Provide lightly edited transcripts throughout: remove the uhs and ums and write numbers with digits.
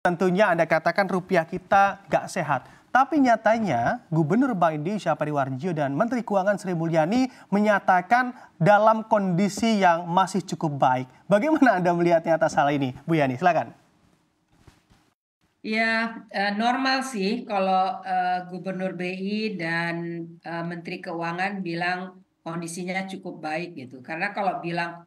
Tentunya Anda katakan rupiah kita nggak sehat. Tapi nyatanya Gubernur Bank Indonesia Peri Warjio dan Menteri Keuangan Sri Mulyani menyatakan dalam kondisi yang masih cukup baik. Bagaimana Anda melihatnya atas hal ini, Bu Yani? Silakan. Ya, normal sih kalau Gubernur BI dan Menteri Keuangan bilang kondisinya cukup baik gitu. Karena kalau bilang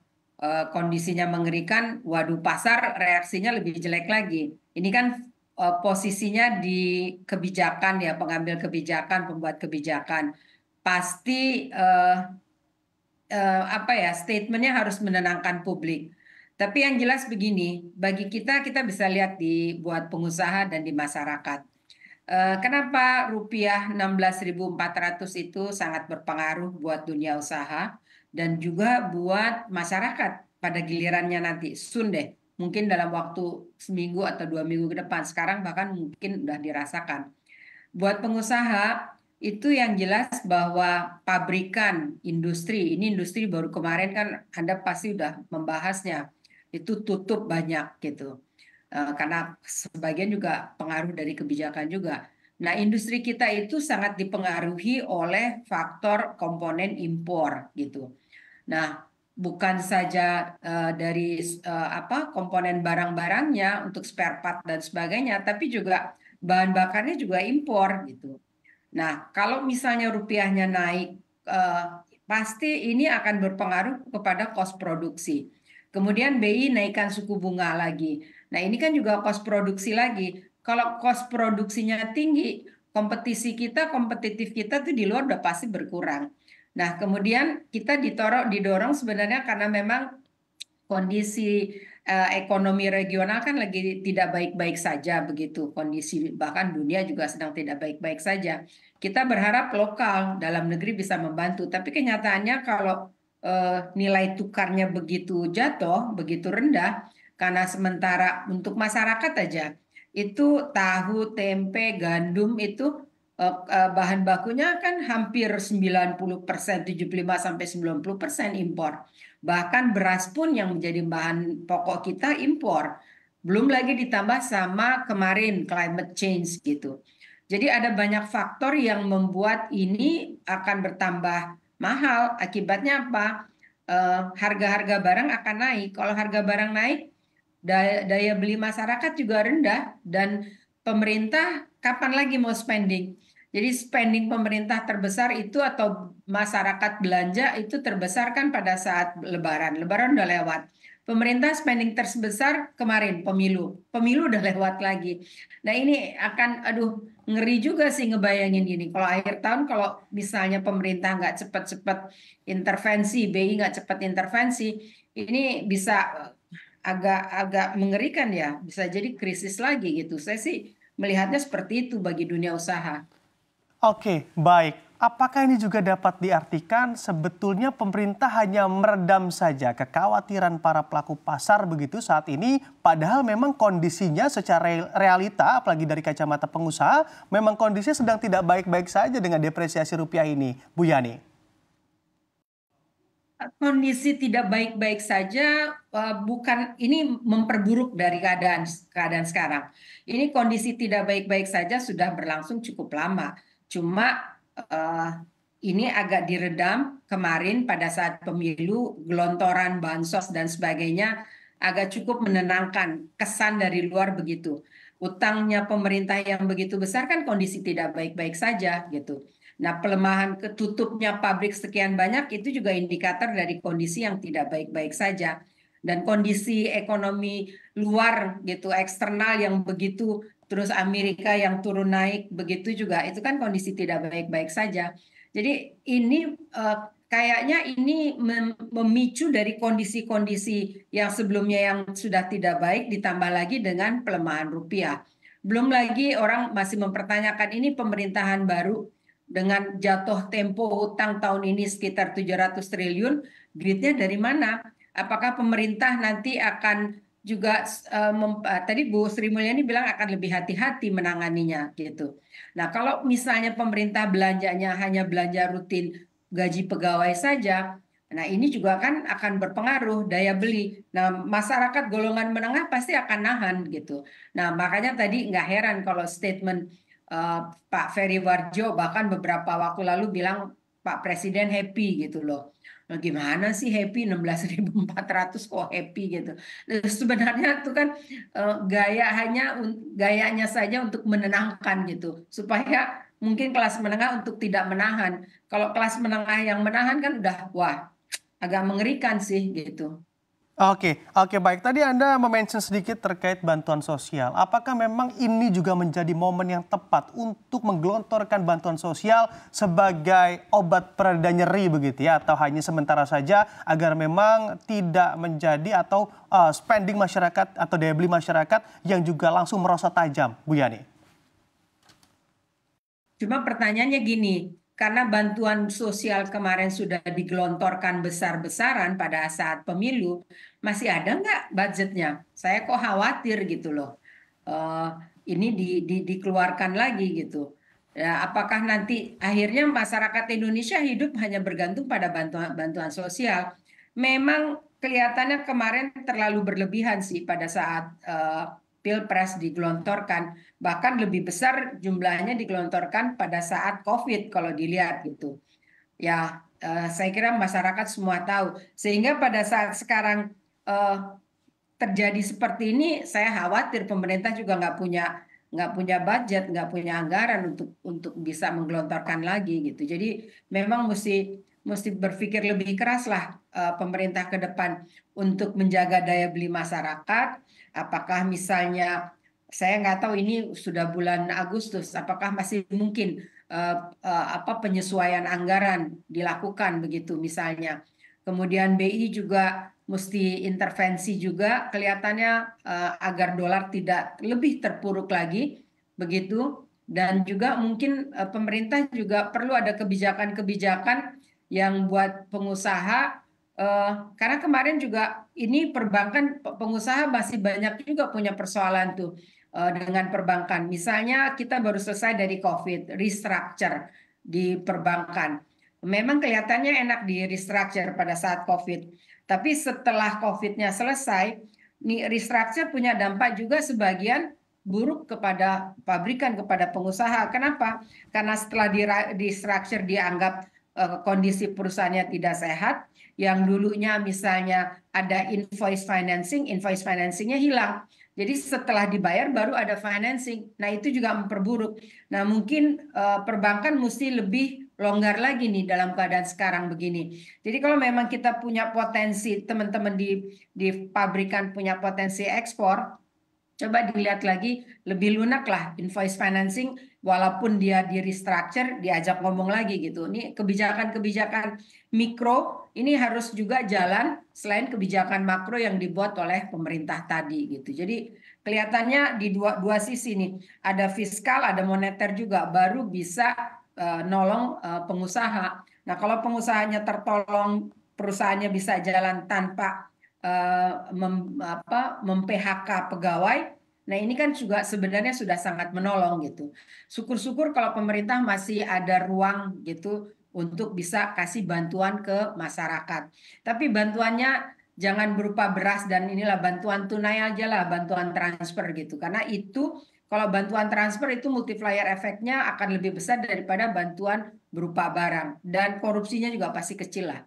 kondisinya mengerikan, waduh pasar reaksinya lebih jelek lagi. Ini kan posisinya di kebijakan ya, pengambil kebijakan, pembuat kebijakan. Pasti apa ya, statementnya harus menenangkan publik. Tapi yang jelas begini, bagi kita bisa lihat di buat pengusaha dan di masyarakat. Kenapa rupiah 16.400 itu sangat berpengaruh buat dunia usaha dan juga buat masyarakat pada gilirannya nanti soon deh. Mungkin dalam waktu seminggu atau 2 minggu ke depan. Sekarang bahkan mungkin udah dirasakan. Buat pengusaha itu yang jelas bahwa pabrikan, ini industri baru kemarin kan Anda pasti udah membahasnya, itu tutup banyak gitu. Karena sebagian juga pengaruh dari kebijakan juga. Nah, industri kita itu sangat dipengaruhi oleh faktor komponen impor gitu. Nah, bukan saja dari komponen barang-barangnya untuk spare part dan sebagainya, tapi juga bahan bakarnya juga impor gitu. Nah, kalau misalnya rupiahnya naik, pasti ini akan berpengaruh kepada kos produksi. Kemudian BI naikkan suku bunga lagi. Nah, ini kan juga kos produksi lagi. Kalau kos produksinya tinggi, kompetitif kita tuh di luar udah pasti berkurang. Nah, kemudian kita didorong sebenarnya karena memang kondisi ekonomi regional kan lagi tidak baik-baik saja begitu, kondisi bahkan dunia juga sedang tidak baik-baik saja. Kita berharap lokal dalam negeri bisa membantu, tapi kenyataannya kalau nilai tukarnya begitu jatuh, begitu rendah, karena sementara untuk masyarakat aja itu tahu, tempe, gandum itu bahan bakunya kan hampir 90%, 75-90% impor. Bahkan beras pun yang menjadi bahan pokok kita impor. Belum lagi ditambah sama kemarin climate change gitu. Jadi ada banyak faktor yang membuat ini akan bertambah mahal. Akibatnya apa? Harga-harga barang akan naik. Kalau harga barang naik, daya beli masyarakat juga rendah dan pemerintah kapan lagi mau spending? Jadi spending pemerintah terbesar itu atau masyarakat belanja itu terbesar kan pada saat Lebaran. Lebaran udah lewat. Pemerintah spending terbesar kemarin pemilu. Pemilu udah lewat lagi. Nah ini akan, aduh ngeri juga sih ngebayangin ini. Kalau akhir tahun kalau misalnya pemerintah nggak cepat-cepat intervensi, BI nggak cepat intervensi, ini bisa agak mengerikan ya. Bisa jadi krisis lagi gitu. Saya sih melihatnya seperti itu bagi dunia usaha. Oke, baik. Apakah ini juga dapat diartikan sebetulnya pemerintah hanya meredam saja kekhawatiran para pelaku pasar begitu saat ini, padahal memang kondisinya secara realita, apalagi dari kacamata pengusaha, memang kondisinya sedang tidak baik-baik saja dengan depresiasi rupiah ini, Bu Yani? Kondisi tidak baik-baik saja bukan ini memperburuk dari keadaan sekarang. Ini kondisi tidak baik-baik saja sudah berlangsung cukup lama. Cuma ini agak diredam kemarin pada saat pemilu, gelontoran bansos dan sebagainya agak cukup menenangkan, kesan dari luar begitu. Utangnya pemerintah yang begitu besar kan kondisi tidak baik-baik saja gitu. Nah, pelemahan ketutupnya pabrik sekian banyak itu juga indikator dari kondisi yang tidak baik-baik saja. Dan kondisi ekonomi luar gitu, eksternal yang begitu, terus Amerika yang turun naik begitu juga, itu kan kondisi tidak baik-baik saja. Jadi ini kayaknya ini memicu dari kondisi-kondisi yang sebelumnya yang sudah tidak baik ditambah lagi dengan pelemahan rupiah. Belum lagi orang masih mempertanyakan ini pemerintahan baru dengan jatuh tempo utang tahun ini sekitar 700 triliun, duitnya dari mana? Apakah pemerintah nanti akan juga tadi Bu Sri Mulyani bilang akan lebih hati-hati menanganinya gitu. Nah, kalau misalnya pemerintah belanjanya hanya belanja rutin gaji pegawai saja, Nah, ini juga kan akan berpengaruh daya beli. Nah, masyarakat golongan menengah pasti akan nahan gitu. Nah, makanya tadi nggak heran kalau statement Pak Ferry Warjo bahkan beberapa waktu lalu bilang Pak Presiden happy gitu loh. Nah, gimana sih happy 16.400 kok happy gitu. Nah, sebenarnya itu kan gayanya saja untuk menenangkan gitu supaya mungkin kelas menengah untuk tidak menahan. Kalau kelas menengah yang menahan kan udah wah agak mengerikan sih gitu. Oke, oke baik. Tadi Anda mention sedikit terkait bantuan sosial. Apakah memang ini juga menjadi momen yang tepat untuk menggelontorkan bantuan sosial sebagai obat pereda nyeri begitu ya? Atau hanya sementara saja agar memang tidak menjadi atau spending masyarakat atau daya beli masyarakat yang juga langsung merosot tajam, Bu Yani? Cuma pertanyaannya gini, karena bantuan sosial kemarin sudah digelontorkan besar-besaran pada saat pemilu, masih ada nggak budgetnya? Saya kok khawatir gitu loh. Eh, ini dikeluarkan lagi gitu. Ya, apakah nanti akhirnya masyarakat Indonesia hidup hanya bergantung pada bantuan sosial? Memang kelihatannya kemarin terlalu berlebihan sih pada saat Pilpres digelontorkan, bahkan lebih besar jumlahnya digelontorkan pada saat COVID kalau dilihat gitu. Ya, saya kira masyarakat semua tahu. Sehingga pada saat sekarang eh, terjadi seperti ini, saya khawatir pemerintah juga nggak punya budget, nggak punya anggaran untuk bisa menggelontorkan lagi gitu. Jadi memang mesti mesti berpikir lebih keras lah pemerintah ke depan untuk menjaga daya beli masyarakat. Apakah misalnya saya nggak tahu ini sudah bulan Agustus, apakah masih mungkin penyesuaian anggaran dilakukan begitu misalnya. Kemudian BI juga mesti intervensi juga kelihatannya agar dolar tidak lebih terpuruk lagi begitu, dan juga mungkin pemerintah juga perlu ada kebijakan-kebijakan yang buat pengusaha karena kemarin juga ini perbankan pengusaha masih banyak juga punya persoalan tuh dengan perbankan. Misalnya kita baru selesai dari COVID, restructure di perbankan. Memang kelihatannya enak di restructure pada saat COVID. Tapi setelah COVID-nya selesai, nih restructure punya dampak juga sebagian buruk kepada pabrikan, kepada pengusaha. Kenapa? Karena setelah di restructure dianggap kondisi perusahaannya tidak sehat, yang dulunya misalnya ada invoice financingnya hilang. Jadi setelah dibayar baru ada financing. Nah itu juga memperburuk. Nah mungkin perbankan mesti lebih longgar lagi nih dalam keadaan sekarang begini. Jadi kalau memang kita punya potensi, teman-teman di pabrikan punya potensi ekspor, coba dilihat lagi lebih lunak lah invoice financing, walaupun dia di restructure diajak ngomong lagi gitu. Ini kebijakan-kebijakan mikro ini harus juga jalan selain kebijakan makro yang dibuat oleh pemerintah tadi gitu. Jadi kelihatannya di dua sisi nih, ada fiskal, ada moneter juga baru bisa nolong pengusaha. Nah, kalau pengusahanya tertolong, perusahaannya bisa jalan tanpa mem-PHK pegawai. Nah, ini kan juga sebenarnya sudah sangat menolong gitu. Syukur-syukur kalau pemerintah masih ada ruang gitu untuk bisa kasih bantuan ke masyarakat. Tapi bantuannya jangan berupa beras dan inilah bantuan tunai aja lah, bantuan transfer gitu. Karena itu kalau bantuan transfer itu multiplier efeknya akan lebih besar daripada bantuan berupa barang. Dan korupsinya juga pasti kecil lah.